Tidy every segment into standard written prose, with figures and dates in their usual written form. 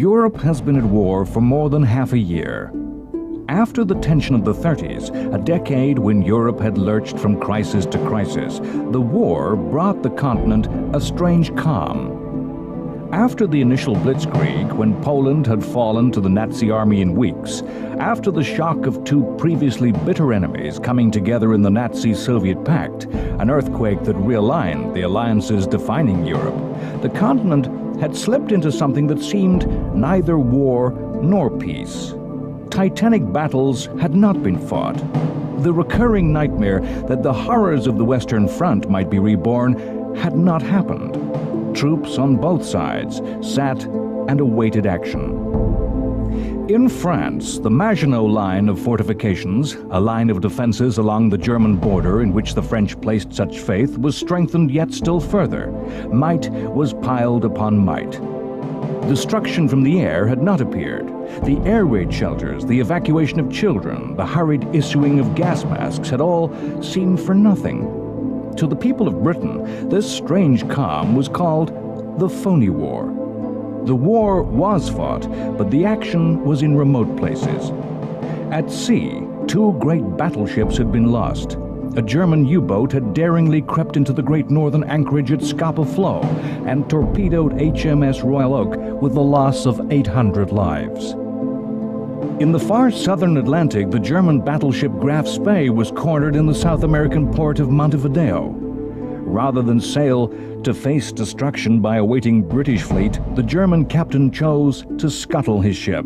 Europe has been at war for more than half a year. After the tension of the 30s, a decade when Europe had lurched from crisis to crisis, the war brought the continent a strange calm. After the initial blitzkrieg, when Poland had fallen to the Nazi army in weeks, after the shock of two previously bitter enemies coming together in the Nazi-Soviet pact, an earthquake that realigned the alliances defining Europe, the continent had slipped into something that seemed neither war nor peace. Titanic battles had not been fought. The recurring nightmare that the horrors of the Western Front might be reborn had not happened. Troops on both sides sat and awaited action. In France, the Maginot Line of fortifications, a line of defenses along the German border in which the French placed such faith, was strengthened yet still further. Might was piled upon might. Destruction from the air had not appeared. The air raid shelters, the evacuation of children, the hurried issuing of gas masks had all seemed for nothing. To the people of Britain, this strange calm was called the phony war. The war was fought, but the action was in remote places. At sea, two great battleships had been lost. A German U-boat had daringly crept into the great northern anchorage at Scapa Flow and torpedoed HMS Royal Oak with the loss of 800 lives. In the far southern Atlantic, the German battleship Graf Spee was cornered in the South American port of Montevideo. Rather than sail to face destruction by a waiting British fleet, the German captain chose to scuttle his ship.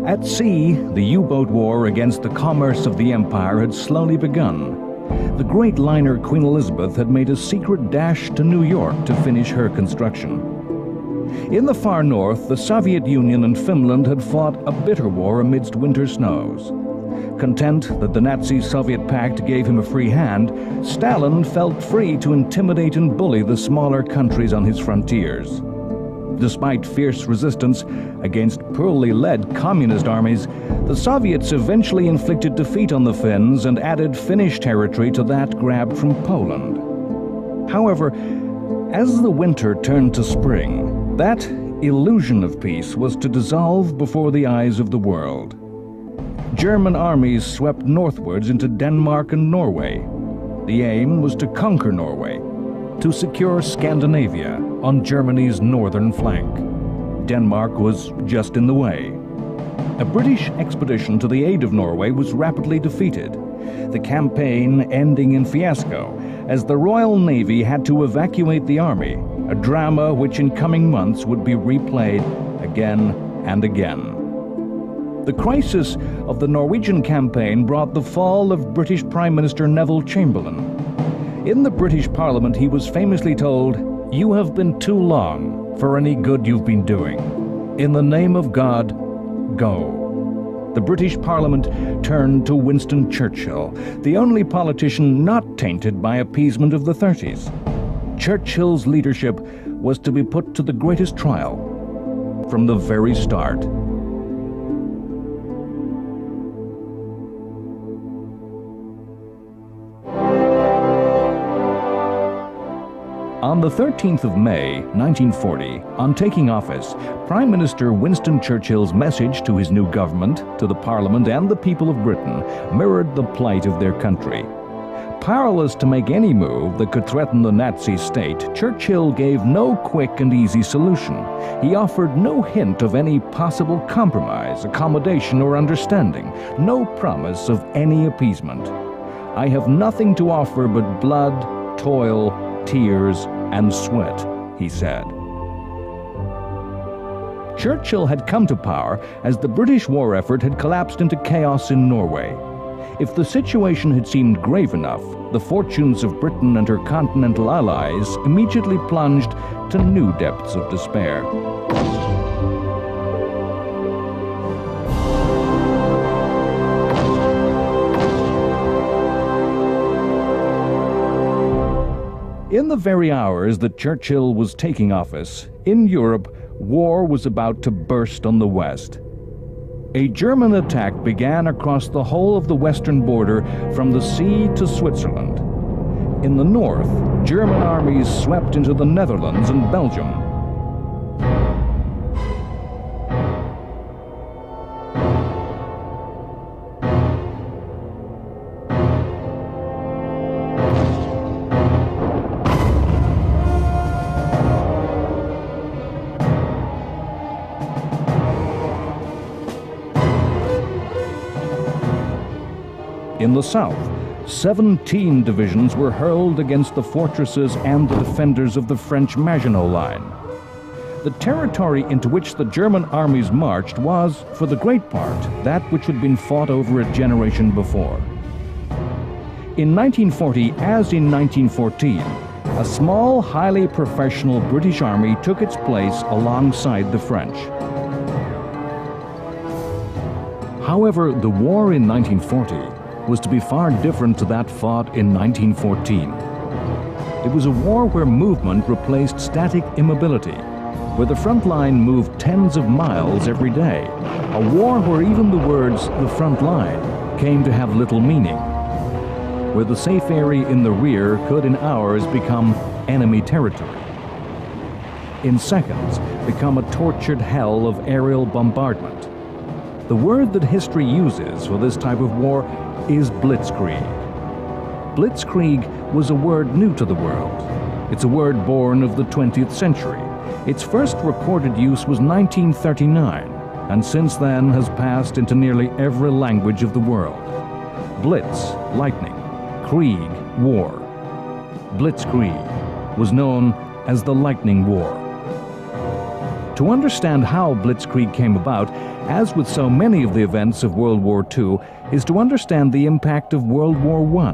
At sea, the U-boat war against the commerce of the empire had slowly begun. The great liner Queen Elizabeth had made a secret dash to New York to finish her construction. In the far north, the Soviet Union and Finland had fought a bitter war amidst winter snows. Content that the Nazi-Soviet pact gave him a free hand, Stalin felt free to intimidate and bully the smaller countries on his frontiers. Despite fierce resistance against poorly led communist armies, the Soviets eventually inflicted defeat on the Finns and added Finnish territory to that grabbed from Poland. However, as the winter turned to spring, that illusion of peace was to dissolve before the eyes of the world. German armies swept northwards into Denmark and Norway. The aim was to conquer Norway, to secure Scandinavia on Germany's northern flank. Denmark was just in the way. A British expedition to the aid of Norway was rapidly defeated, the campaign ending in fiasco as the Royal Navy had to evacuate the army, a drama which in coming months would be replayed again and again. The crisis of the Norwegian campaign brought the fall of British Prime Minister Neville Chamberlain. In the British Parliament, he was famously told, "You have been too long for any good you've been doing. In the name of God, go." The British Parliament turned to Winston Churchill, the only politician not tainted by appeasement of the 30s. Churchill's leadership was to be put to the greatest trial from the very start. On the 13th of May, 1940, on taking office, Prime Minister Winston Churchill's message to his new government, to the Parliament and the people of Britain, mirrored the plight of their country. Powerless to make any move that could threaten the Nazi state, Churchill gave no quick and easy solution. He offered no hint of any possible compromise, accommodation, or understanding, no promise of any appeasement. "I have nothing to offer but blood, toil, tears, and sweat," he said. Churchill had come to power as the British war effort had collapsed into chaos in Norway. If the situation had seemed grave enough, the fortunes of Britain and her continental allies immediately plunged to new depths of despair. In the very hours that Churchill was taking office, in Europe, war was about to burst on the West. A German attack began across the whole of the western border from the sea to Switzerland. In the north, German armies swept into the Netherlands and Belgium. In the south, 17 divisions were hurled against the fortresses and the defenders of the French Maginot Line. The territory into which the German armies marched was, for the great part, that which had been fought over a generation before. In 1940, as in 1914, a small, highly professional British army took its place alongside the French. However, the war in 1940 was to be far different to that fought in 1914. It was a war where movement replaced static immobility, where the front line moved tens of miles every day, a war where even the words "the front line" came to have little meaning, where the safe area in the rear could in hours become enemy territory, in seconds become a tortured hell of aerial bombardment. The word that history uses for this type of war is blitzkrieg. Blitzkrieg was a word new to the world. It's a word born of the 20th century. Its first recorded use was 1939, and since then has passed into nearly every language of the world. Blitz, lightning; Krieg, war. Blitzkrieg was known as the Lightning War. To understand how Blitzkrieg came about, as with so many of the events of World War II, is to understand the impact of World War I.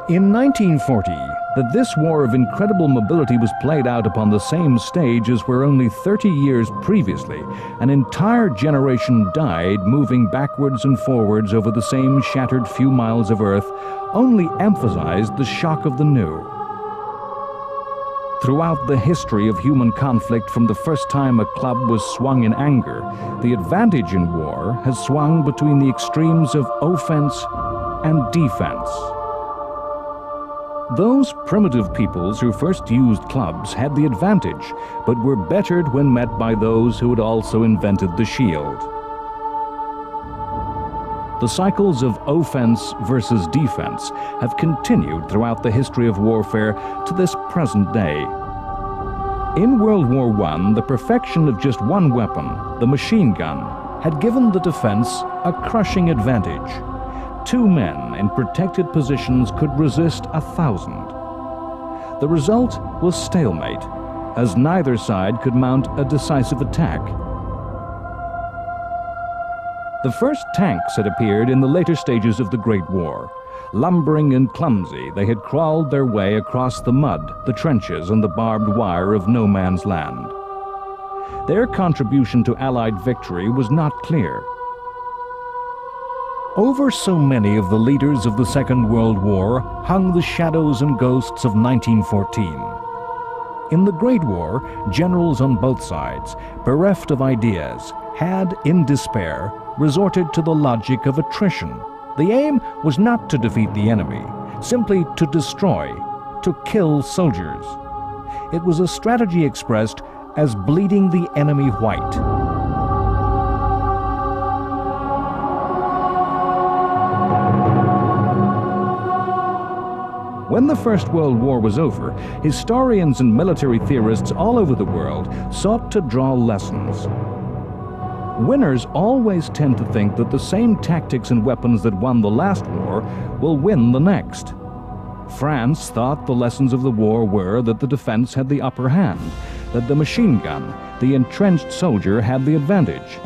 In 1940, that this war of incredible mobility was played out upon the same stage as where only 30 years previously an entire generation died moving backwards and forwards over the same shattered few miles of earth, only emphasized the shock of the new. Throughout the history of human conflict, from the first time a club was swung in anger, the advantage in war has swung between the extremes of offense and defense. Those primitive peoples who first used clubs had the advantage, but were bettered when met by those who had also invented the shield. The cycles of offense versus defense have continued throughout the history of warfare to this present day. In World War I, the perfection of just one weapon, the machine gun, had given the defense a crushing advantage. 2 men in protected positions could resist 1,000. The result was stalemate, as neither side could mount a decisive attack. The first tanks had appeared in the later stages of the Great War. Lumbering and clumsy, they had crawled their way across the mud, the trenches, and the barbed wire of no man's land. Their contribution to Allied victory was not clear. Over so many of the leaders of the Second World War hung the shadows and ghosts of 1914. In the Great War, generals on both sides, bereft of ideas, had, in despair, resorted to the logic of attrition. The aim was not to defeat the enemy, simply to destroy, to kill soldiers. It was a strategy expressed as bleeding the enemy white. When the First World War was over, historians and military theorists all over the world sought to draw lessons. Winners always tend to think that the same tactics and weapons that won the last war will win the next. France thought the lessons of the war were that the defense had the upper hand, that the machine gun, the entrenched soldier, had the advantage.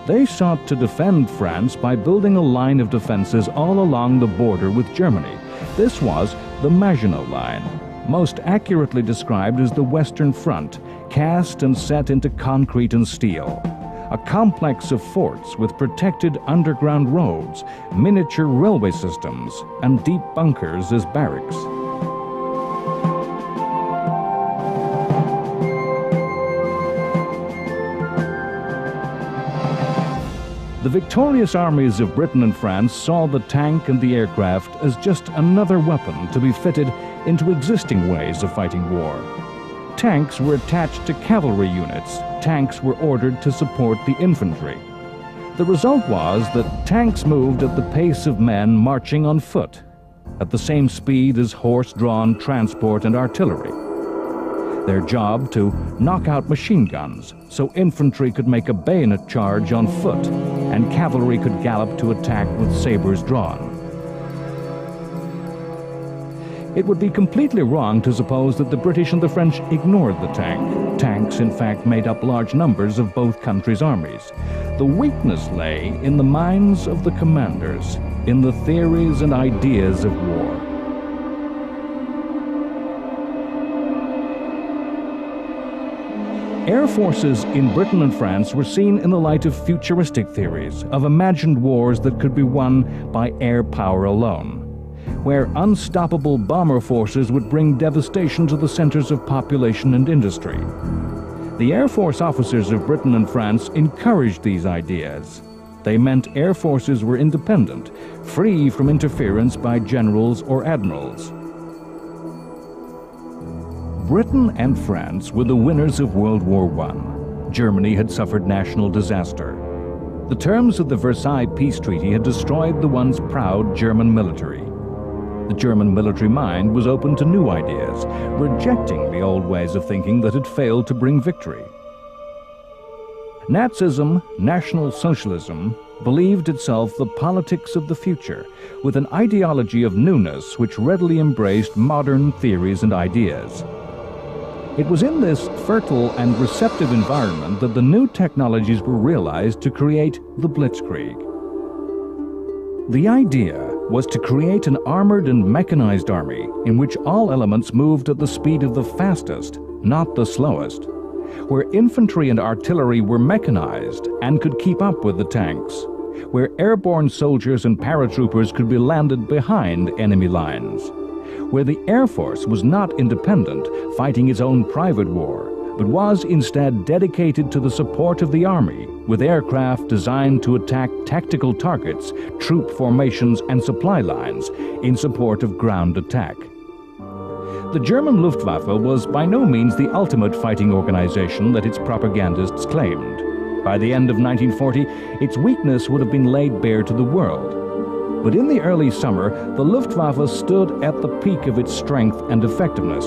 They sought to defend France by building a line of defenses all along the border with Germany. This was the Maginot Line, most accurately described as the Western Front, cast and set into concrete and steel. A complex of forts with protected underground roads, miniature railway systems, and deep bunkers as barracks. The victorious armies of Britain and France saw the tank and the aircraft as just another weapon to be fitted into existing ways of fighting war. Tanks were attached to cavalry units. Tanks were ordered to support the infantry. The result was that tanks moved at the pace of men marching on foot, at the same speed as horse-drawn transport and artillery. Their job to knock out machine guns so infantry could make a bayonet charge on foot and cavalry could gallop to attack with sabers drawn. It would be completely wrong to suppose that the British and the French ignored the tank. Tanks, in fact, made up large numbers of both countries' armies. The weakness lay in the minds of the commanders, in the theories and ideas of war. Air forces in Britain and France were seen in the light of futuristic theories, of imagined wars that could be won by air power alone, where unstoppable bomber forces would bring devastation to the centers of population and industry. The Air Force officers of Britain and France encouraged these ideas. They meant air forces were independent, free from interference by generals or admirals. Britain and France were the winners of World War I. Germany had suffered national disaster. The terms of the Versailles Peace Treaty had destroyed the once proud German military. The German military mind was open to new ideas, rejecting the old ways of thinking that had failed to bring victory. Nazism, National Socialism, believed itself the politics of the future, with an ideology of newness which readily embraced modern theories and ideas. It was in this fertile and receptive environment that the new technologies were realized to create the Blitzkrieg. The idea was to create an armored and mechanized army in which all elements moved at the speed of the fastest, not the slowest, where infantry and artillery were mechanized and could keep up with the tanks, where airborne soldiers and paratroopers could be landed behind enemy lines, where the Air Force was not independent, fighting its own private war, but was instead dedicated to the support of the Army, with aircraft designed to attack tactical targets, troop formations, and supply lines in support of ground attack. The German Luftwaffe was by no means the ultimate fighting organization that its propagandists claimed. By the end of 1940, its weakness would have been laid bare to the world. But in the early summer, the Luftwaffe stood at the peak of its strength and effectiveness.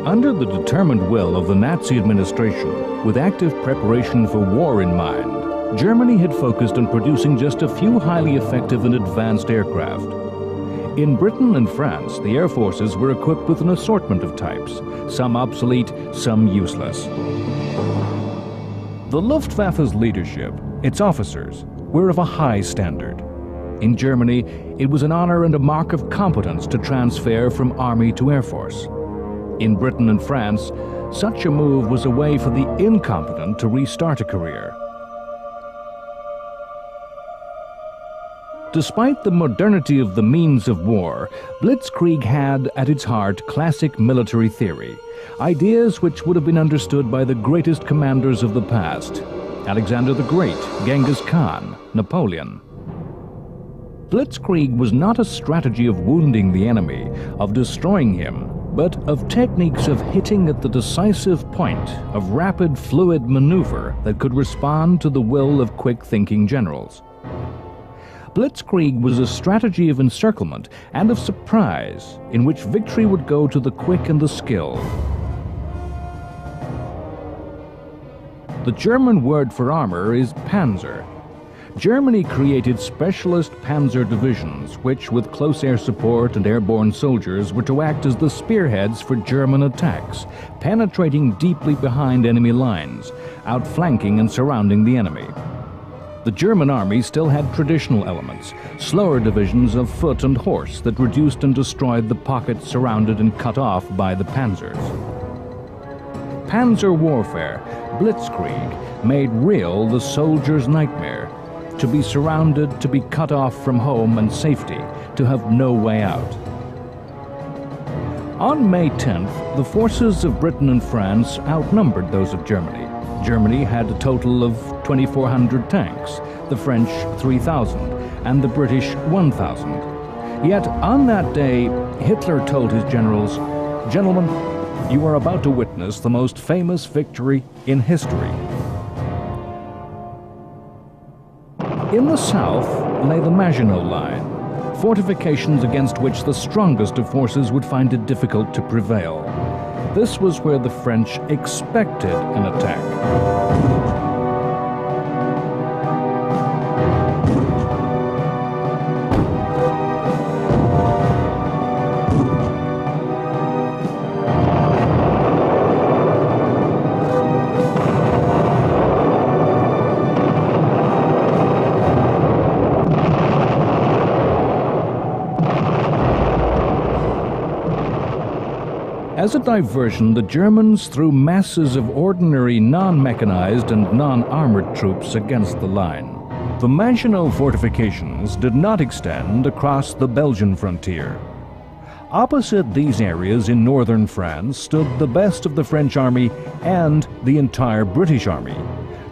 Under the determined will of the Nazi administration, with active preparation for war in mind, Germany had focused on producing just a few highly effective and advanced aircraft. In Britain and France, the air forces were equipped with an assortment of types, some obsolete, some useless. The Luftwaffe's leadership, its officers, were of a high standard. In Germany, it was an honor and a mark of competence to transfer from army to air force. In Britain and France, such a move was a way for the incompetent to restart a career. Despite the modernity of the means of war, Blitzkrieg had at its heart classic military theory, ideas which would have been understood by the greatest commanders of the past: Alexander the Great, Genghis Khan, Napoleon. Blitzkrieg was not a strategy of wounding the enemy, of destroying him, but of techniques of hitting at the decisive point of rapid, fluid maneuver that could respond to the will of quick-thinking generals. Blitzkrieg was a strategy of encirclement and of surprise, in which victory would go to the quick and the skilled. The German word for armor is Panzer. Germany created specialist panzer divisions which, with close air support and airborne soldiers, were to act as the spearheads for German attacks, penetrating deeply behind enemy lines, outflanking and surrounding the enemy. The German army still had traditional elements, slower divisions of foot and horse that reduced and destroyed the pockets surrounded and cut off by the panzers. Panzer warfare, Blitzkrieg, made real the soldier's nightmare: to be surrounded, to be cut off from home and safety, to have no way out. On May 10th, the forces of Britain and France outnumbered those of Germany. Germany had a total of 2,400 tanks, the French 3,000, and the British 1,000. Yet on that day, Hitler told his generals, "Gentlemen, you are about to witness the most famous victory in history." In the south lay the Maginot Line, fortifications against which the strongest of forces would find it difficult to prevail. This was where the French expected an attack. As a diversion, the Germans threw masses of ordinary non-mechanized and non-armored troops against the line. The Maginot fortifications did not extend across the Belgian frontier. Opposite these areas in northern France stood the best of the French army and the entire British army,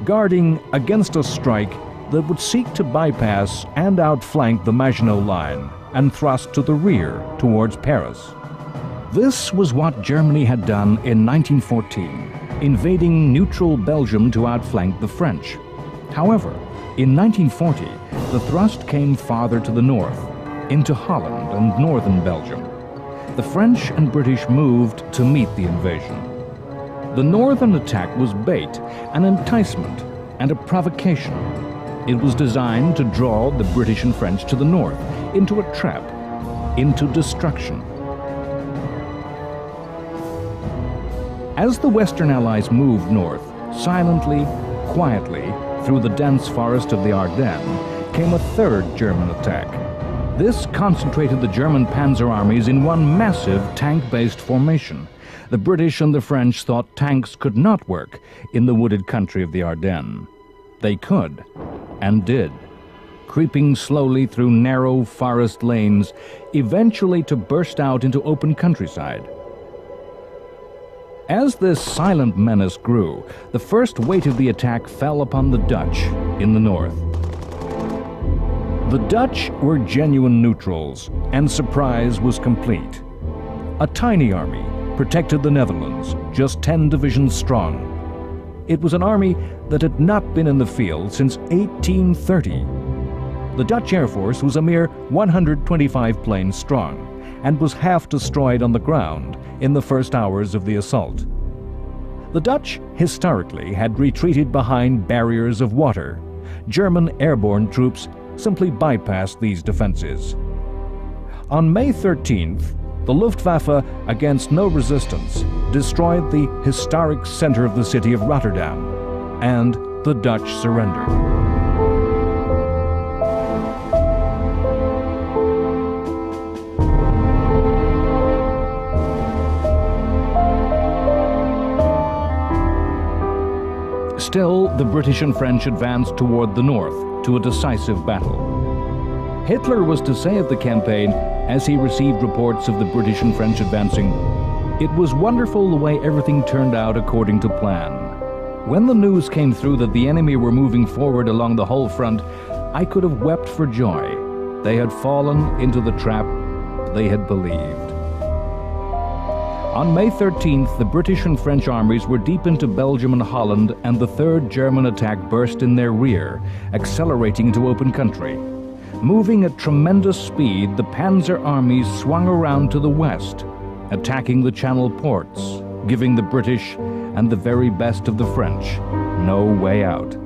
guarding against a strike that would seek to bypass and outflank the Maginot line and thrust to the rear towards Paris. This was what Germany had done in 1914, invading neutral Belgium to outflank the French. However, in 1940, the thrust came farther to the north, into Holland and northern Belgium. The French and British moved to meet the invasion. The northern attack was bait, an enticement, and a provocation. It was designed to draw the British and French to the north, into a trap, into destruction. As the Western Allies moved north, silently, quietly, through the dense forest of the Ardennes, came a third German attack. This concentrated the German panzer armies in one massive tank-based formation. The British and the French thought tanks could not work in the wooded country of the Ardennes. They could, and did, creeping slowly through narrow forest lanes, eventually to burst out into open countryside. As this silent menace grew, the first weight of the attack fell upon the Dutch in the north. The Dutch were genuine neutrals, and surprise was complete. A tiny army protected the Netherlands, just 10 divisions strong. It was an army that had not been in the field since 1830. The Dutch Air Force was a mere 125 planes strong, and was half destroyed on the ground in the first hours of the assault. The Dutch, historically, had retreated behind barriers of water. German airborne troops simply bypassed these defenses. On May 13th, the Luftwaffe, against no resistance, destroyed the historic center of the city of Rotterdam, and the Dutch surrendered. Still, the British and French advanced toward the north to a decisive battle. Hitler was to say of the campaign, as he received reports of the British and French advancing, "It was wonderful the way everything turned out according to plan. When the news came through that the enemy were moving forward along the whole front, I could have wept for joy. They had fallen into the trap they had believed." On May 13th, the British and French armies were deep into Belgium and Holland, and the third German attack burst in their rear, accelerating to open country. Moving at tremendous speed, the Panzer armies swung around to the west, attacking the Channel ports, giving the British and the very best of the French no way out.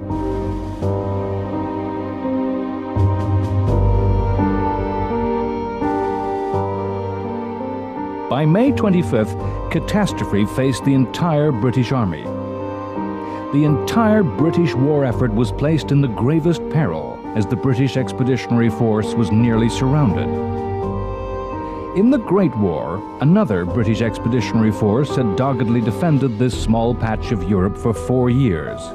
By May 25th, catastrophe faced the entire British army. The entire British war effort was placed in the gravest peril as the British Expeditionary Force was nearly surrounded. In the Great War, another British Expeditionary Force had doggedly defended this small patch of Europe for 4 years.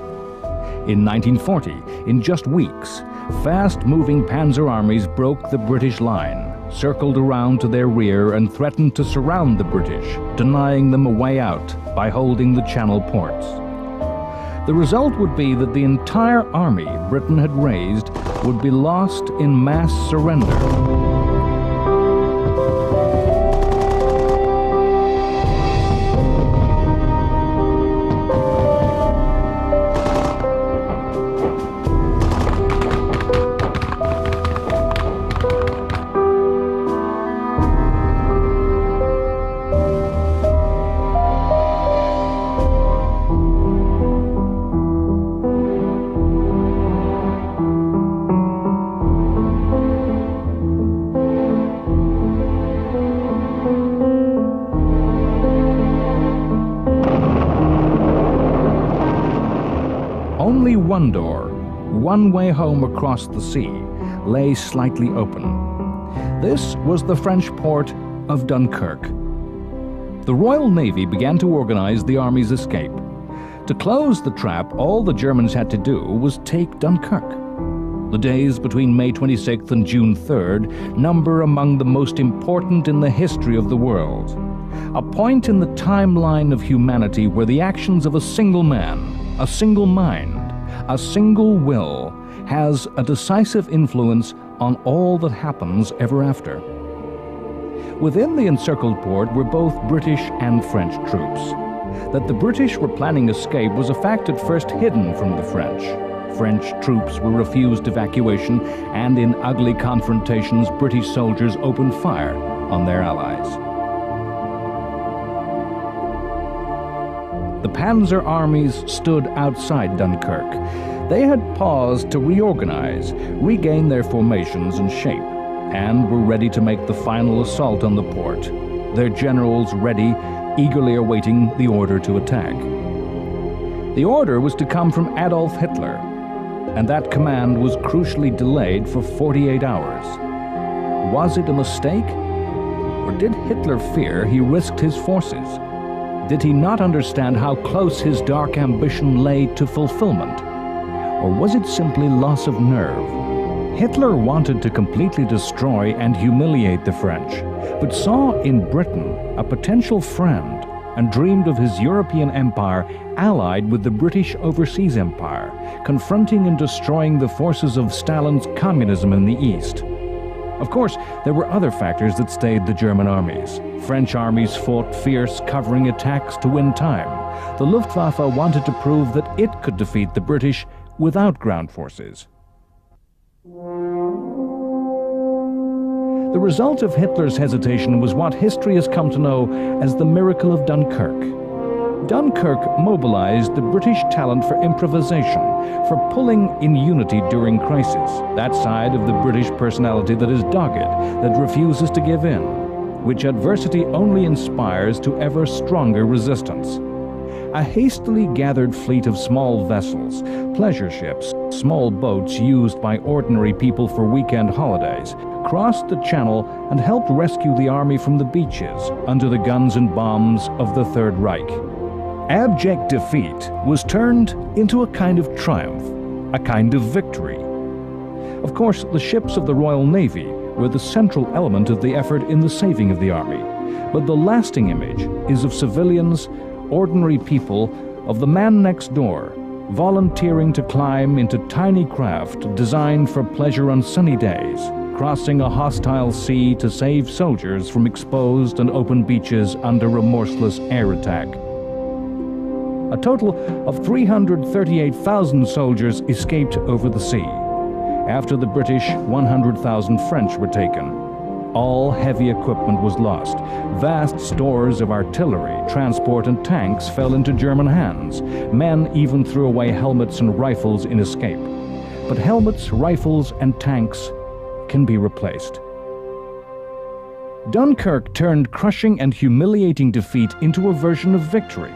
In 1940, in just weeks, fast-moving panzer armies broke the British line, circled around to their rear, and threatened to surround the British, denying them a way out by holding the Channel ports. The result would be that the entire army Britain had raised would be lost in mass surrender. one door, one way home across the sea, lay slightly open. This was the French port of Dunkirk. The Royal Navy began to organize the army's escape. To close the trap, all the Germans had to do was take Dunkirk. The days between May 26th and June 3rd number among the most important in the history of the world. A point in the timeline of humanity where the actions of a single man, a single mind, a single will has a decisive influence on all that happens ever after. Within the encircled port were both British and French troops. That the British were planning escape was a fact at first hidden from the French. French troops were refused evacuation, and in ugly confrontations, British soldiers opened fire on their allies. The Panzer armies stood outside Dunkirk. They had paused to reorganize, regain their formations and shape, and were ready to make the final assault on the port, their generals ready, eagerly awaiting the order to attack. The order was to come from Adolf Hitler, and that command was crucially delayed for 48 hours. Was it a mistake? Or did Hitler fear he risked his forces? Did he not understand how close his dark ambition lay to fulfillment? Or was it simply loss of nerve? Hitler wanted to completely destroy and humiliate the French, but saw in Britain a potential friend and dreamed of his European empire allied with the British Overseas Empire, confronting and destroying the forces of Stalin's communism in the East. Of course, there were other factors that stayed the German armies. French armies fought fierce, covering attacks to win time. The Luftwaffe wanted to prove that it could defeat the British without ground forces. The result of Hitler's hesitation was what history has come to know as the Miracle of Dunkirk. Dunkirk mobilized the British talent for improvisation, for pulling in unity during crisis, that side of the British personality that is dogged, that refuses to give in, which adversity only inspires to ever stronger resistance. A hastily gathered fleet of small vessels, pleasure ships, small boats used by ordinary people for weekend holidays, crossed the channel and helped rescue the army from the beaches under the guns and bombs of the Third Reich. Abject defeat was turned into a kind of triumph, a kind of victory. Of course, the ships of the Royal Navy were the central element of the effort in the saving of the army, but the lasting image is of civilians, ordinary people, of the man next door, volunteering to climb into tiny craft designed for pleasure on sunny days, crossing a hostile sea to save soldiers from exposed and open beaches under remorseless air attack. A total of 338,000 soldiers escaped over the sea. After the British, 100,000 French were taken. All heavy equipment was lost. Vast stores of artillery, transport, and tanks fell into German hands. Men even threw away helmets and rifles in escape. But helmets, rifles, and tanks can be replaced. Dunkirk turned crushing and humiliating defeat into a version of victory.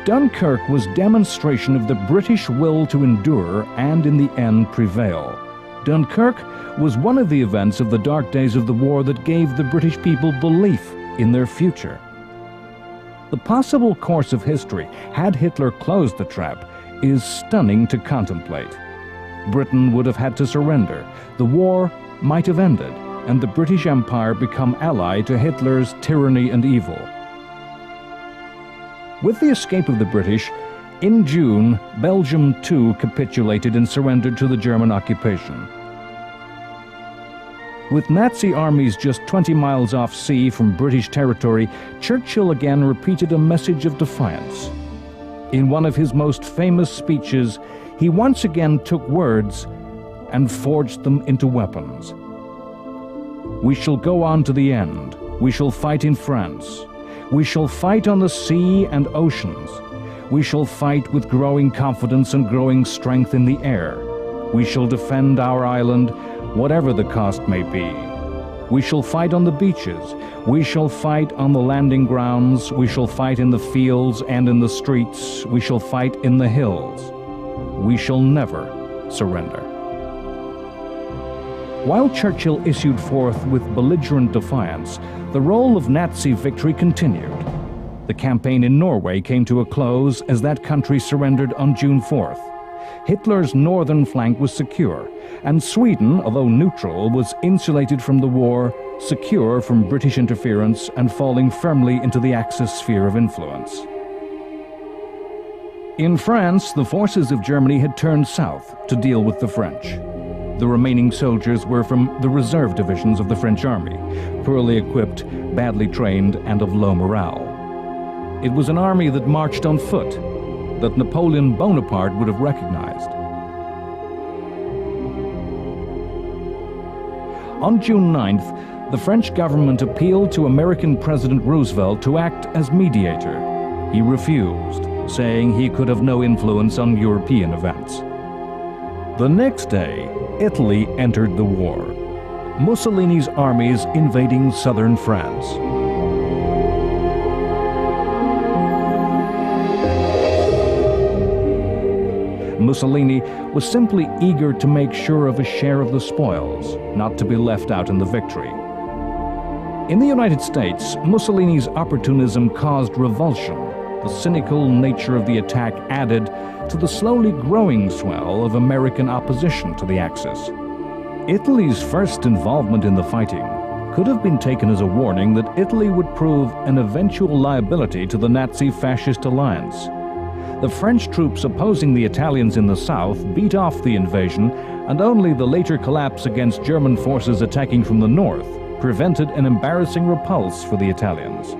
Dunkirk was demonstration of the British will to endure and in the end prevail. Dunkirk was one of the events of the dark days of the war that gave the British people belief in their future. The possible course of history, had Hitler closed the trap, is stunning to contemplate. Britain would have had to surrender, the war might have ended, and the British Empire become ally to Hitler's tyranny and evil. With the escape of the British, in June, Belgium too capitulated and surrendered to the German occupation. With Nazi armies just 20 miles off sea from British territory, Churchill again repeated a message of defiance. In one of his most famous speeches, he once again took words and forged them into weapons. "We shall go on to the end. We shall fight in France. We shall fight on the sea and oceans. We shall fight with growing confidence and growing strength in the air. We shall defend our island, whatever the cost may be. We shall fight on the beaches. We shall fight on the landing grounds. We shall fight in the fields and in the streets. We shall fight in the hills. "We shall never surrender." While Churchill issued forth with belligerent defiance, the role of Nazi victory continued. The campaign in Norway came to a close as that country surrendered on June 4th. Hitler's northern flank was secure, and Sweden, although neutral, was insulated from the war, secure from British interference, and falling firmly into the Axis sphere of influence. In France, the forces of Germany had turned south to deal with the French. The remaining soldiers were from the reserve divisions of the French army, poorly equipped, badly trained, and of low morale. It was an army that marched on foot, that Napoleon Bonaparte would have recognized. On June 9th, the French government appealed to American President Roosevelt to act as mediator. He refused, saying he could have no influence on European events. The next day, Italy entered the war. Mussolini's armies invading southern France. Mussolini was simply eager to make sure of a share of the spoils, not to be left out in the victory. In the United States, Mussolini's opportunism caused revulsion. The cynical nature of the attack added to the slowly growing swell of American opposition to the Axis. Italy's first involvement in the fighting could have been taken as a warning that Italy would prove an eventual liability to the Nazi-fascist alliance. The French troops opposing the Italians in the south beat off the invasion, and only the later collapse against German forces attacking from the north prevented an embarrassing repulse for the Italians.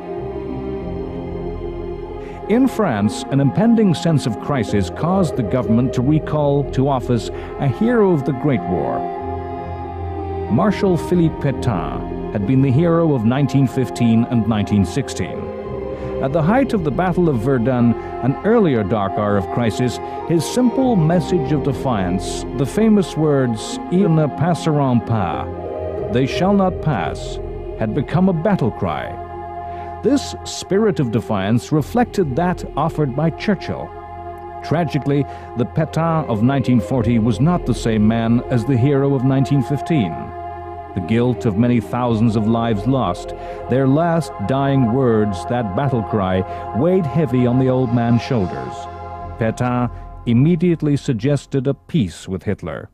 In France, an impending sense of crisis caused the government to recall to office a hero of the Great War. Marshal Philippe Pétain had been the hero of 1915 and 1916. At the height of the Battle of Verdun, an earlier dark hour of crisis, his simple message of defiance, the famous words, "Ils ne passeront pas," "They shall not pass," had become a battle cry. This spirit of defiance reflected that offered by Churchill. Tragically, the Pétain of 1940 was not the same man as the hero of 1915. The guilt of many thousands of lives lost, their last dying words, that battle cry, weighed heavy on the old man's shoulders. Pétain immediately suggested a peace with Hitler.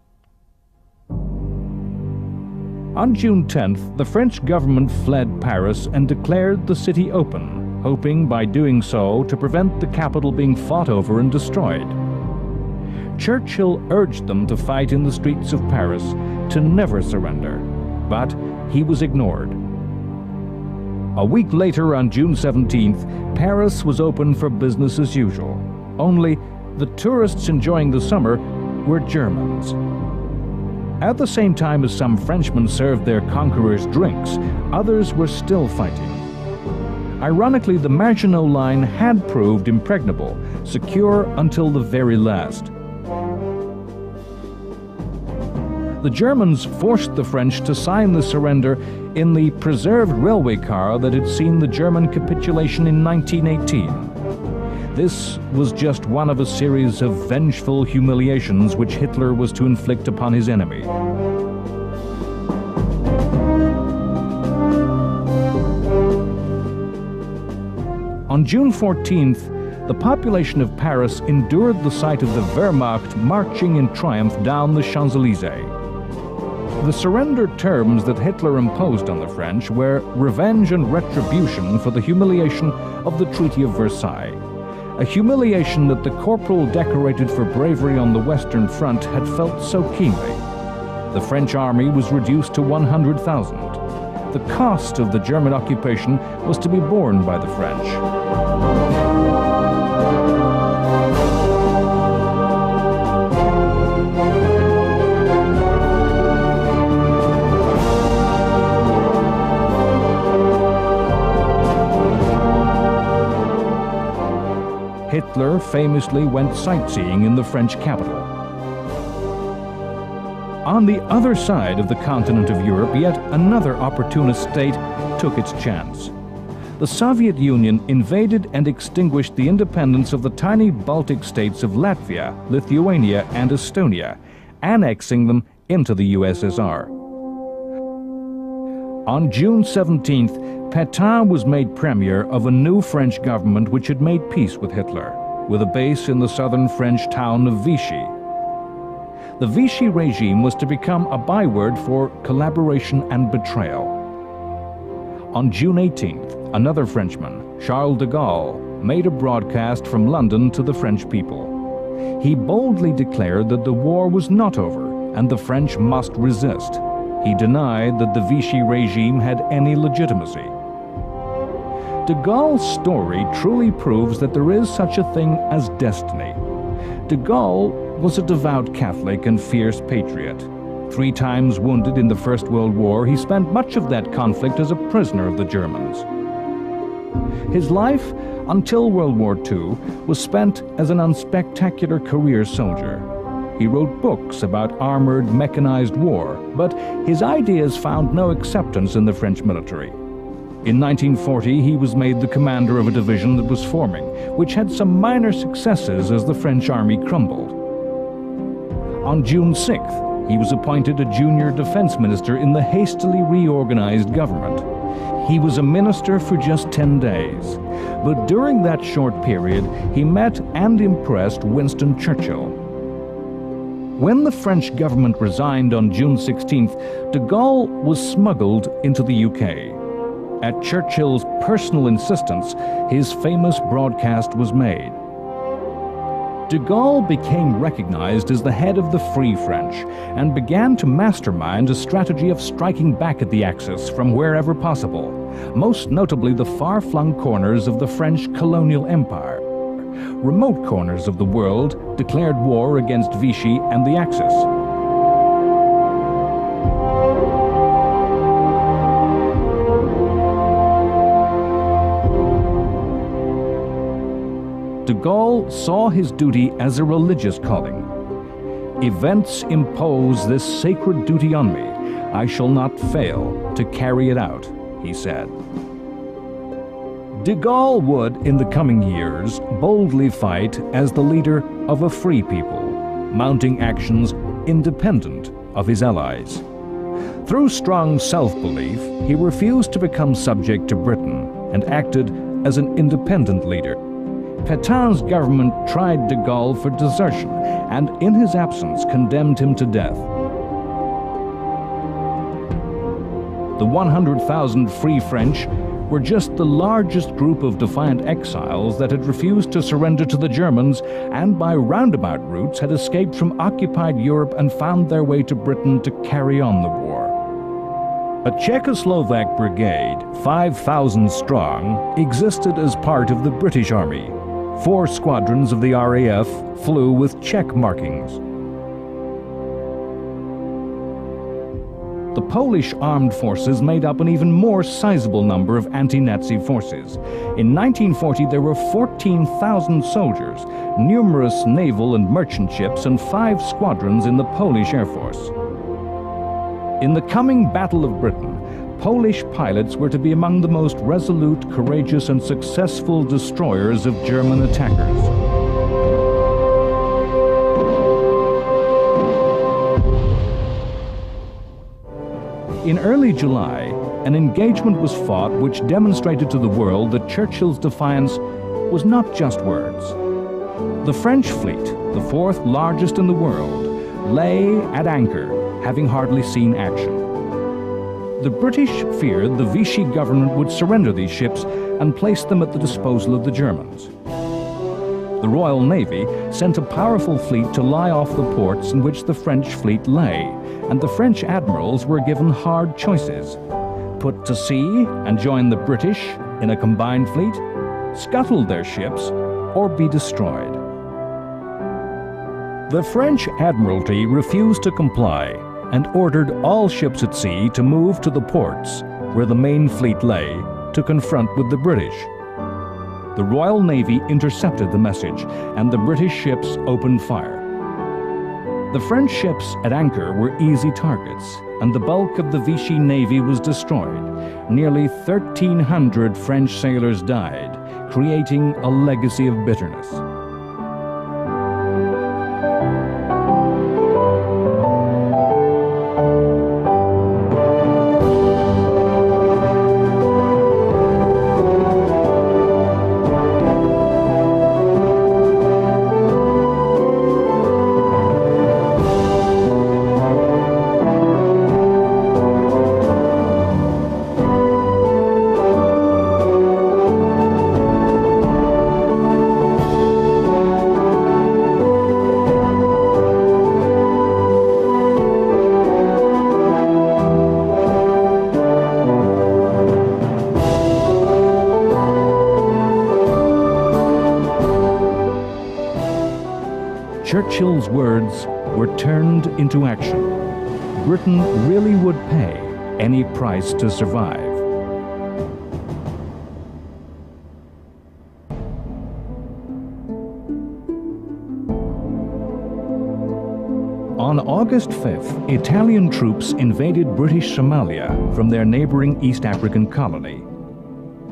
On June 10th, the French government fled Paris and declared the city open, hoping by doing so to prevent the capital being fought over and destroyed. Churchill urged them to fight in the streets of Paris, to never surrender. But he was ignored. A week later, on June 17th, Paris was open for business as usual. Only the tourists enjoying the summer were Germans. At the same time as some Frenchmen served their conquerors drinks, others were still fighting. Ironically, the Maginot Line had proved impregnable, secure until the very last. The Germans forced the French to sign the surrender in the preserved railway car that had seen the German capitulation in 1918. This was just one of a series of vengeful humiliations which Hitler was to inflict upon his enemy. On June 14th, the population of Paris endured the sight of the Wehrmacht marching in triumph down the Champs-Élysées. The surrender terms that Hitler imposed on the French were revenge and retribution for the humiliation of the Treaty of Versailles, a humiliation that the corporal decorated for bravery on the Western Front had felt so keenly. The French army was reduced to 100,000. The cost of the German occupation was to be borne by the French. Hitler famously went sightseeing in the French capital. On the other side of the continent of Europe, yet another opportunist state took its chance. the Soviet Union invaded and extinguished the independence of the tiny Baltic states of Latvia, Lithuania, and Estonia, annexing them into the USSR. On June 17th, Pétain was made premier of a new French government which had made peace with Hitler, with a base in the southern French town of Vichy. The Vichy regime was to become a byword for collaboration and betrayal. On June 18th, another Frenchman, Charles de Gaulle, made a broadcast from London to the French people. He boldly declared that the war was not over and the French must resist. He denied that the Vichy regime had any legitimacy. De Gaulle's story truly proves that there is such a thing as destiny. De Gaulle was a devout Catholic and fierce patriot. 3 times wounded in the First World War, he spent much of that conflict as a prisoner of the Germans. His life, until World War II, was spent as an unspectacular career soldier. He wrote books about armored, mechanized war, but his ideas found no acceptance in the French military. In 1940, he was made the commander of a division that was forming, which had some minor successes as the French army crumbled. On June 6th, he was appointed a junior defense minister in the hastily reorganized government. He was a minister for just 10 days, but during that short period, he met and impressed Winston Churchill. When the French government resigned on June 16th, de Gaulle was smuggled into the UK. At Churchill's personal insistence, his famous broadcast was made. De Gaulle became recognized as the head of the Free French and began to mastermind a strategy of striking back at the Axis from wherever possible, most notably the far-flung corners of the French colonial empire. Remote corners of the world declared war against Vichy and the Axis. De Gaulle saw his duty as a religious calling. "Events impose this sacred duty on me. I shall not fail to carry it out," he said. De Gaulle would, in the coming years, boldly fight as the leader of a free people, mounting actions independent of his allies. Through strong self-belief, he refused to become subject to Britain and acted as an independent leader. Pétain's government tried de Gaulle for desertion and, in his absence, condemned him to death. The 100,000 Free French were just the largest group of defiant exiles that had refused to surrender to the Germans and by roundabout routes had escaped from occupied Europe and found their way to Britain to carry on the war. A Czechoslovak brigade, 5,000 strong, existed as part of the British Army. 4 squadrons of the RAF flew with Czech markings. The Polish armed forces made up an even more sizable number of anti-Nazi forces. In 1940, there were 14,000 soldiers, numerous naval and merchant ships, and 5 squadrons in the Polish Air Force. In the coming Battle of Britain, Polish pilots were to be among the most resolute, courageous, and successful destroyers of German attackers. In early July, an engagement was fought which demonstrated to the world that Churchill's defiance was not just words. The French fleet, the 4th largest in the world, lay at anchor, having hardly seen action. The British feared the Vichy government would surrender these ships and place them at the disposal of the Germans. The Royal Navy sent a powerful fleet to lie off the ports in which the French fleet lay, and the French admirals were given hard choices: put to sea and join the British in a combined fleet, scuttle their ships, or be destroyed. The French Admiralty refused to comply and ordered all ships at sea to move to the ports where the main fleet lay to confront with the British. The Royal Navy intercepted the message and the British ships opened fire. The French ships at anchor were easy targets. and the bulk of the Vichy navy was destroyed. Nearly 1,300 French sailors died, creating a legacy of bitterness. Churchill's words were turned into action. Britain really would pay any price to survive. On August 5th, Italian troops invaded British Somalia from their neighboring East African colony.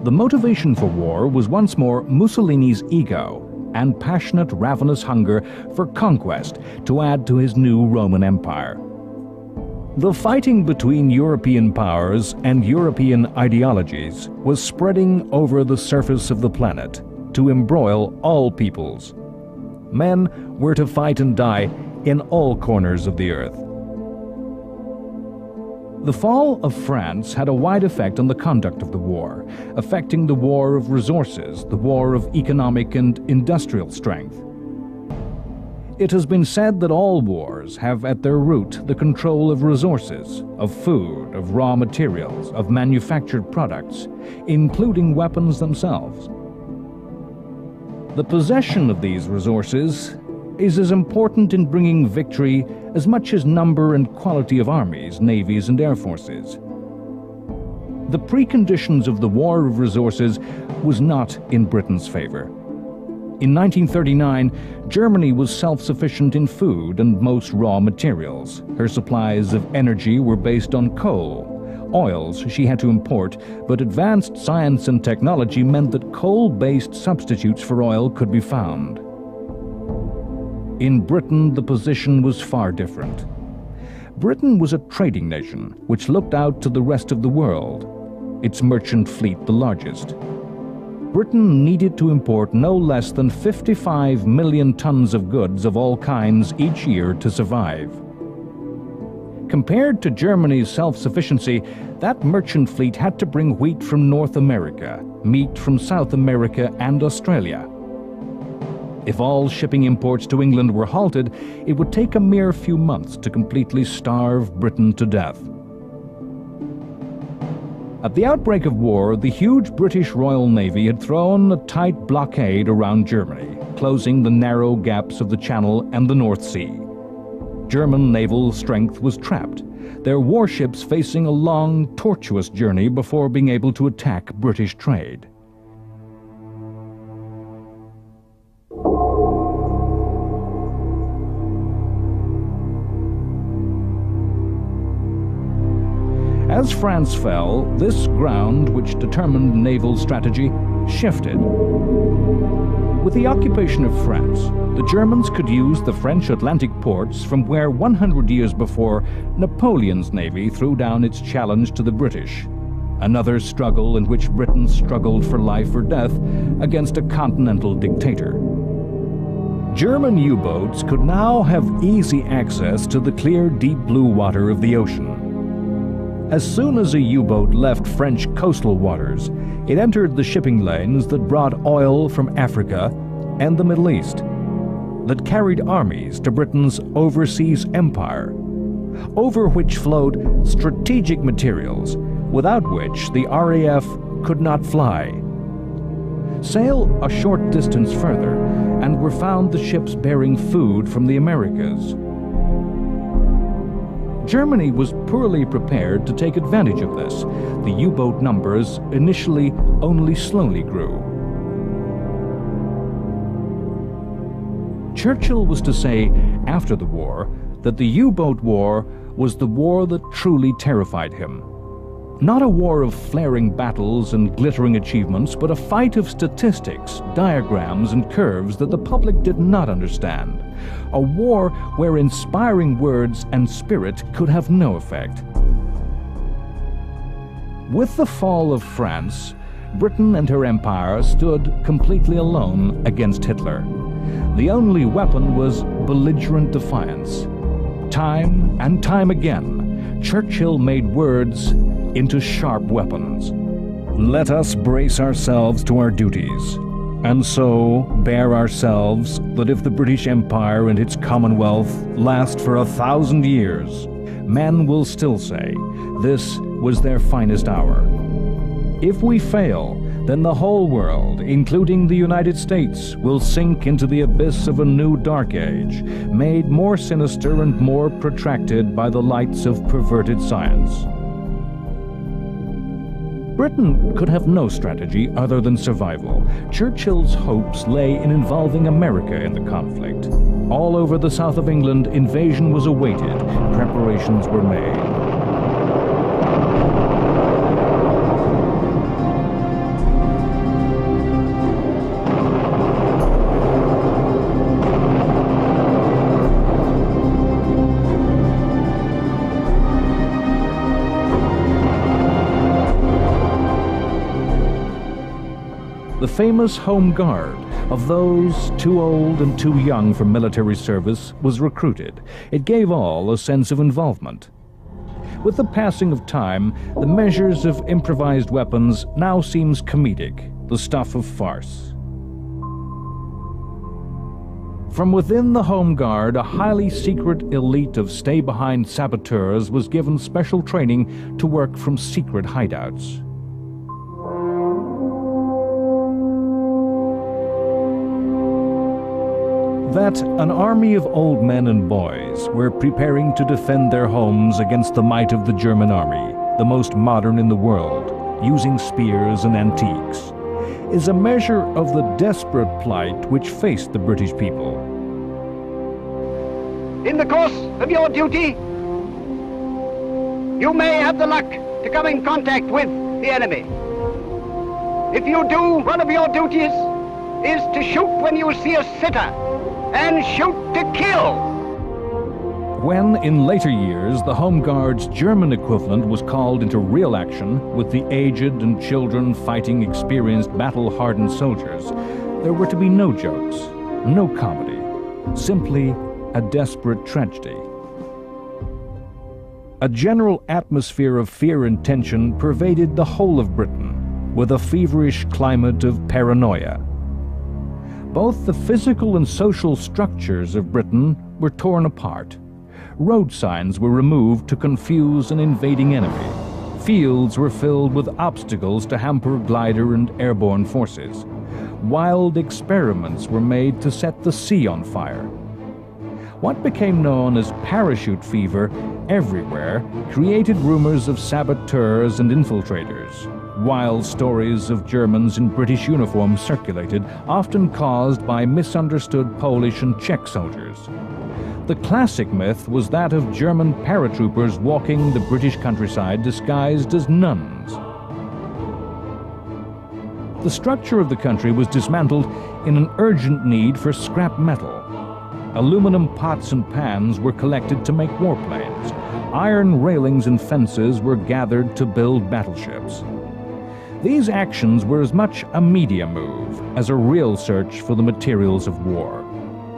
The motivation for war was once more Mussolini's ego and passionate, ravenous hunger for conquest to add to his new Roman Empire. The fighting between European powers and European ideologies was spreading over the surface of the planet to embroil all peoples. Men were to fight and die in all corners of the earth. The fall of France had a wide effect on the conduct of the war, affecting the war of resources, the war of economic and industrial strength. It has been said that all wars have at their root the control of resources, of food, of raw materials, of manufactured products, including weapons themselves. The possession of these resources is as important in bringing victory as much as number and quality of armies, navies, and air forces. The preconditions of the war of resources was not in Britain's favor. In 1939, Germany was self-sufficient in food and most raw materials. Her supplies of energy were based on coal. Oils she had to import, but advanced science and technology meant that coal-based substitutes for oil could be found. In Britain, the position was far different. Britain was a trading nation which looked out to the rest of the world, its merchant fleet the largest. Britain needed to import no less than 55 million tons of goods of all kinds each year to survive. Compared to Germany's self-sufficiency, that merchant fleet had to bring wheat from North America, meat from South America and Australia. If all shipping imports to England were halted, it would take a mere few months to completely starve Britain to death. At the outbreak of war, the huge British Royal Navy had thrown a tight blockade around Germany, closing the narrow gaps of the Channel and the North Sea. German naval strength was trapped, their warships facing a long, tortuous journey before being able to attack British trade. As France fell, this ground, which determined naval strategy, shifted. With the occupation of France, the Germans could use the French Atlantic ports from where 100 years before Napoleon's navy threw down its challenge to the British. Another struggle in which Britain struggled for life or death against a continental dictator. German U-boats could now have easy access to the clear, deep blue water of the ocean. As soon as a U-boat left French coastal waters, it entered the shipping lanes that brought oil from Africa and the Middle East, that carried armies to Britain's overseas empire, over which flowed strategic materials without which the RAF could not fly. Sail a short distance further, and were found the ships bearing food from the Americas. Germany was poorly prepared to take advantage of this. The U-boat numbers initially only slowly grew. Churchill was to say, after the war, that the U-boat war was the war that truly terrified him. Not a war of flaring battles and glittering achievements, but a fight of statistics, diagrams, and curves that the public did not understand. A war where inspiring words and spirit could have no effect. With the fall of France, Britain and her empire stood completely alone against Hitler. The only weapon was belligerent defiance. Time and time again, Churchill made words into sharp weapons. Let us brace ourselves to our duties, and so bear ourselves that if the British Empire and its Commonwealth last for 1,000 years, men will still say this was their finest hour. If we fail, then the whole world, including the United States, will sink into the abyss of a new dark age, made more sinister and more protracted by the lights of perverted science. Britain could have no strategy other than survival. Churchill's hopes lay in involving America in the conflict. All over the south of England, invasion was awaited. Preparations were made. The famous Home Guard of those too old and too young for military service was recruited. It gave all a sense of involvement. With the passing of time, the measures of improvised weapons now seems comedic, the stuff of farce. From within the Home Guard, a highly secret elite of stay-behind saboteurs was given special training to work from secret hideouts. That an army of old men and boys were preparing to defend their homes against the might of the German army, the most modern in the world, using spears and antiques, is a measure of the desperate plight which faced the British people. In the course of your duty, you may have the luck to come in contact with the enemy. If you do, one of your duties is to shoot when you see a sitter, and shoot to kill. When, in later years, the Home Guard's German equivalent was called into real action, with the aged and children fighting experienced battle-hardened soldiers, there were to be no jokes, no comedy, simply a desperate tragedy. A general atmosphere of fear and tension pervaded the whole of Britain, with a feverish climate of paranoia. Both the physical and social structures of Britain were torn apart. Road signs were removed to confuse an invading enemy. Fields were filled with obstacles to hamper glider and airborne forces. Wild experiments were made to set the sea on fire. What became known as parachute fever everywhere created rumors of saboteurs and infiltrators. Wild stories of Germans in British uniforms circulated, often caused by misunderstood Polish and Czech soldiers. The classic myth was that of German paratroopers walking the British countryside disguised as nuns. The structure of the country was dismantled in an urgent need for scrap metal. Aluminum pots and pans were collected to make warplanes. Iron railings and fences were gathered to build battleships. These actions were as much a media move as a real search for the materials of war.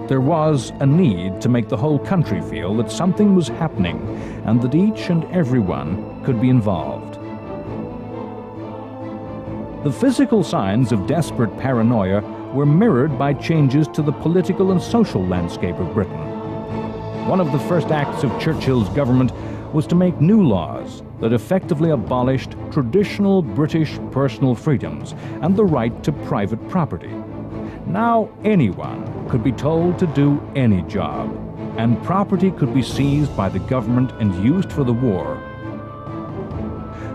There was a need to make the whole country feel that something was happening and that each and everyone could be involved. The physical signs of desperate paranoia were mirrored by changes to the political and social landscape of Britain. One of the first acts of Churchill's government was to make new laws that effectively abolished traditional British personal freedoms and the right to private property. Now anyone could be told to do any job, and property could be seized by the government and used for the war.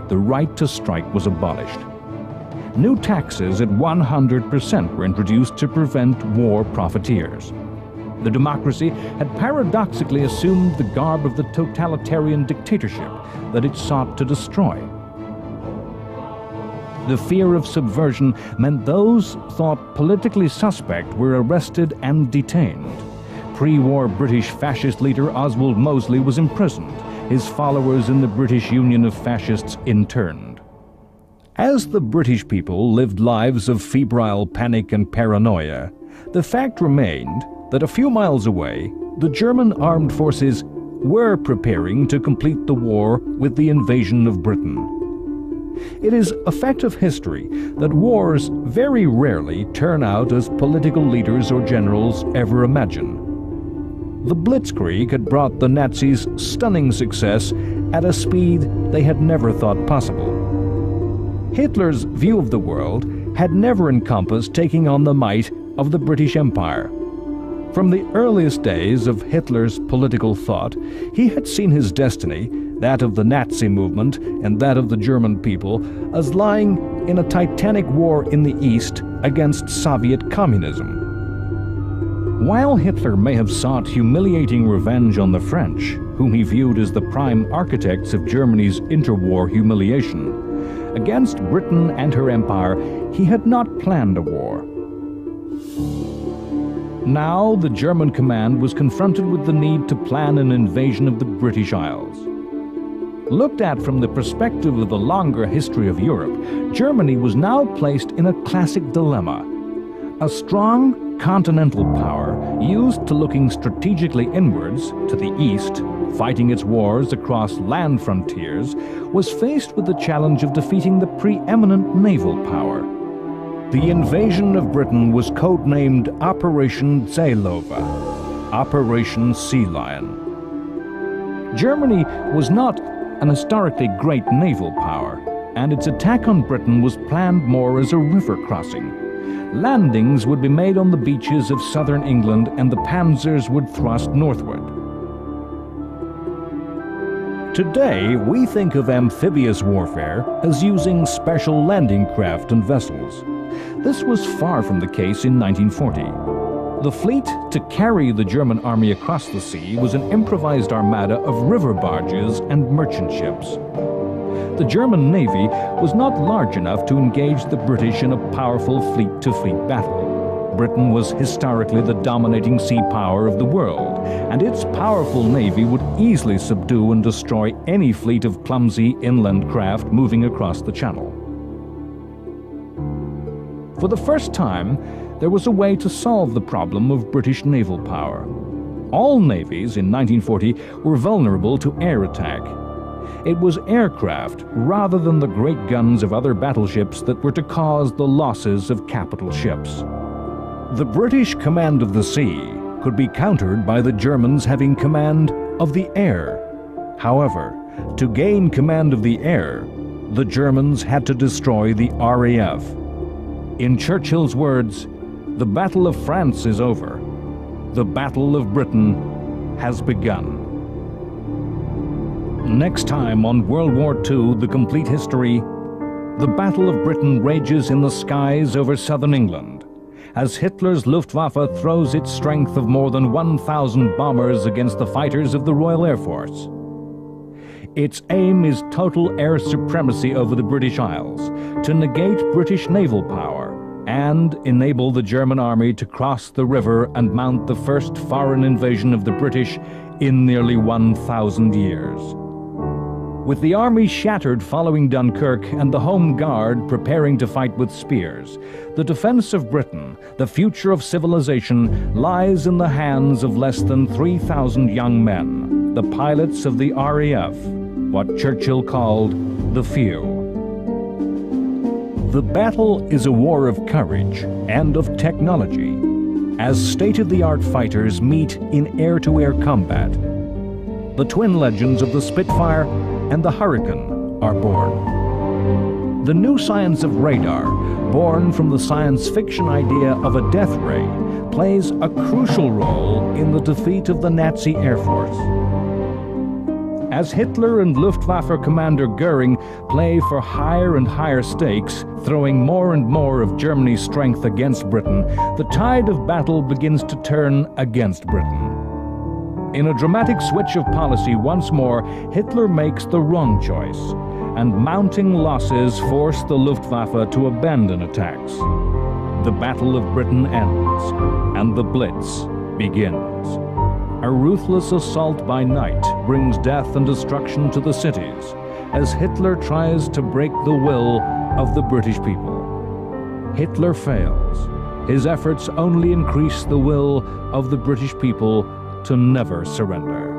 The right to strike was abolished. New taxes at 100% were introduced to prevent war profiteers. The democracy had paradoxically assumed the garb of the totalitarian dictatorship that it sought to destroy. The fear of subversion meant those thought politically suspect were arrested and detained. Pre-war British fascist leader Oswald Mosley was imprisoned, his followers in the British Union of Fascists interned. As the British people lived lives of febrile panic and paranoia, the fact remained that a few miles away, the German armed forces were preparing to complete the war with the invasion of Britain. It is a fact of history that wars very rarely turn out as political leaders or generals ever imagine. The Blitzkrieg had brought the Nazis stunning success at a speed they had never thought possible. Hitler's view of the world had never encompassed taking on the might of the British Empire. From the earliest days of Hitler's political thought, he had seen his destiny, that of the Nazi movement and that of the German people, as lying in a titanic war in the East against Soviet communism. While Hitler may have sought humiliating revenge on the French, whom he viewed as the prime architects of Germany's interwar humiliation, against Britain and her empire, he had not planned a war. Now the German command was confronted with the need to plan an invasion of the British Isles. Looked at from the perspective of the longer history of Europe, Germany was now placed in a classic dilemma. A strong continental power, used to looking strategically inwards, to the east, fighting its wars across land frontiers, was faced with the challenge of defeating the preeminent naval power. The invasion of Britain was codenamed Operation Seelöwe, Operation Sea Lion. Germany was not an historically great naval power, and its attack on Britain was planned more as a river crossing. Landings would be made on the beaches of southern England, and the panzers would thrust northward. Today, we think of amphibious warfare as using special landing craft and vessels. This was far from the case in 1940. The fleet to carry the German army across the sea was an improvised armada of river barges and merchant ships. The German Navy was not large enough to engage the British in a powerful fleet-to-fleet battle. Britain was historically the dominating sea power of the world, and its powerful navy would easily subdue and destroy any fleet of clumsy inland craft moving across the Channel. For the first time, there was a way to solve the problem of British naval power. All navies in 1940 were vulnerable to air attack. It was aircraft rather than the great guns of other battleships that were to cause the losses of capital ships. The British command of the sea could be countered by the Germans having command of the air. However, to gain command of the air, the Germans had to destroy the RAF. In Churchill's words, "The Battle of France is over. The Battle of Britain has begun." Next time on World War II, The Complete History, the Battle of Britain rages in the skies over southern England, as Hitler's Luftwaffe throws its strength of more than 1,000 bombers against the fighters of the Royal Air Force. Its aim is total air supremacy over the British Isles, to negate British naval power, and enable the German army to cross the river and mount the first foreign invasion of the British in nearly 1,000 years. With the army shattered following Dunkirk and the Home Guard preparing to fight with spears, the defense of Britain, the future of civilization, lies in the hands of less than 3,000 young men, the pilots of the RAF, what Churchill called the few. The battle is a war of courage and of technology, as state-of-the-art fighters meet in air-to-air combat. The twin legends of the Spitfire and the Hurricane are born. The new science of radar, born from the science fiction idea of a death ray, plays a crucial role in the defeat of the Nazi Air Force. As Hitler and Luftwaffe commander Goering play for higher and higher stakes, throwing more and more of Germany's strength against Britain, the tide of battle begins to turn against Britain. In a dramatic switch of policy once more, Hitler makes the wrong choice, and mounting losses force the Luftwaffe to abandon attacks. The Battle of Britain ends, and the Blitz begins. A ruthless assault by night brings death and destruction to the cities, as Hitler tries to break the will of the British people. Hitler fails. His efforts only increase the will of the British people to never surrender.